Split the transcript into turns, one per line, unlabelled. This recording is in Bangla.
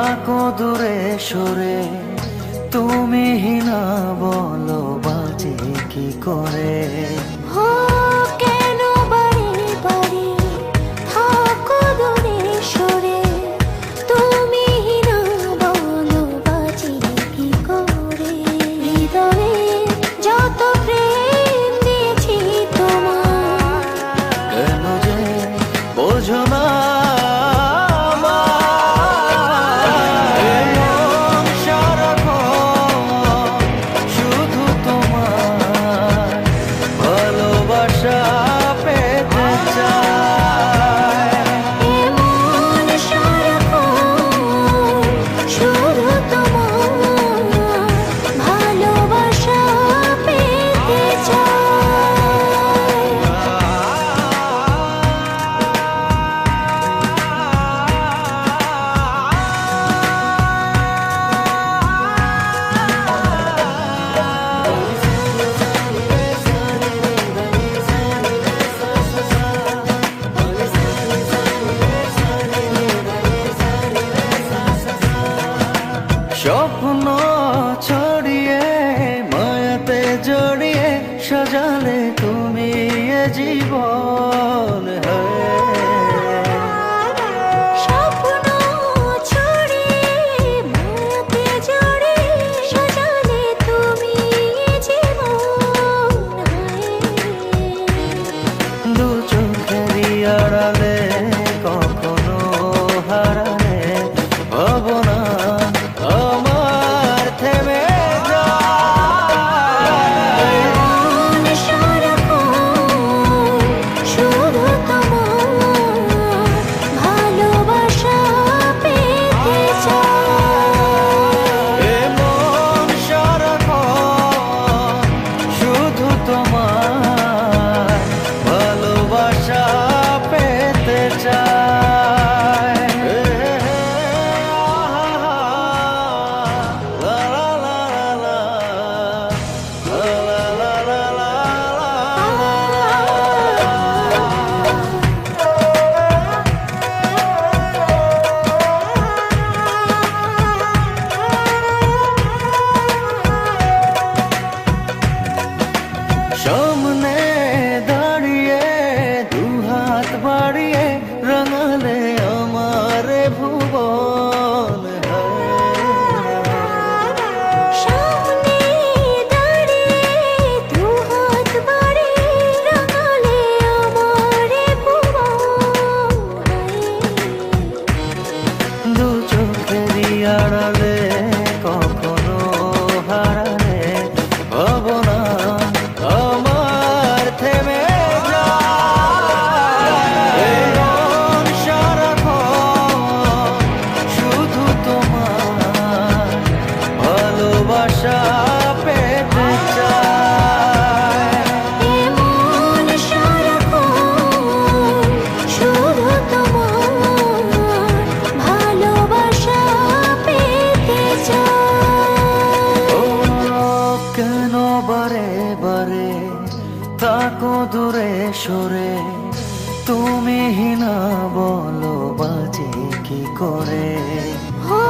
থাকো দূরে সরে, তুমি হিনা বলো বাজে কি করে।
হো কেন বারে বারে থাকো দূরে সরে, তুমি না বলো বাজে কি করে। হৃদয়ে যত প্রেম দিয়েছি তোমার,
কেন যে বোঝো না স্বপ্ন ছড়িয়ে মায়াতে জড়িয়ে সাজালে তুমি এ জীবন।
স্বপ্ন ছড়িয়ে মায়াতে জড়িয়ে সাজালে তুমি জীবন।
দু চোখেরই আড়ালে কখনো হারালে ভাবনা আমার থেমে
শুধু তোমার ভালোবাসা পেতে চাই।
মন সারাক্ষণ শুধু তোমার ভালোবাসা পেতে চায়। লা লা লা লা লা লা লা লা সামনে দাঁড়িয়ে দুহাত বাড়িয়ে রাঙালে আমার ভুবন।
সামনে দাঁড়িয়ে দুহাত বাড়িয়ে রাঙালে আমার ভুবন।
দু চোখেরই আড়ালে কখনো হারালে ভাবনা আমার থেমে যায়। মন সারাক্ষণ শুধু তোমার ভালোবাসা পেতে চায়।
এমন সারাক্ষণ শুধু তোমার ভালোবাসা পেতে চাই।
ও কেন বারে বারে থাকো দূরে সরে, তুমি হিনা বলো বাজে কি করে।
হো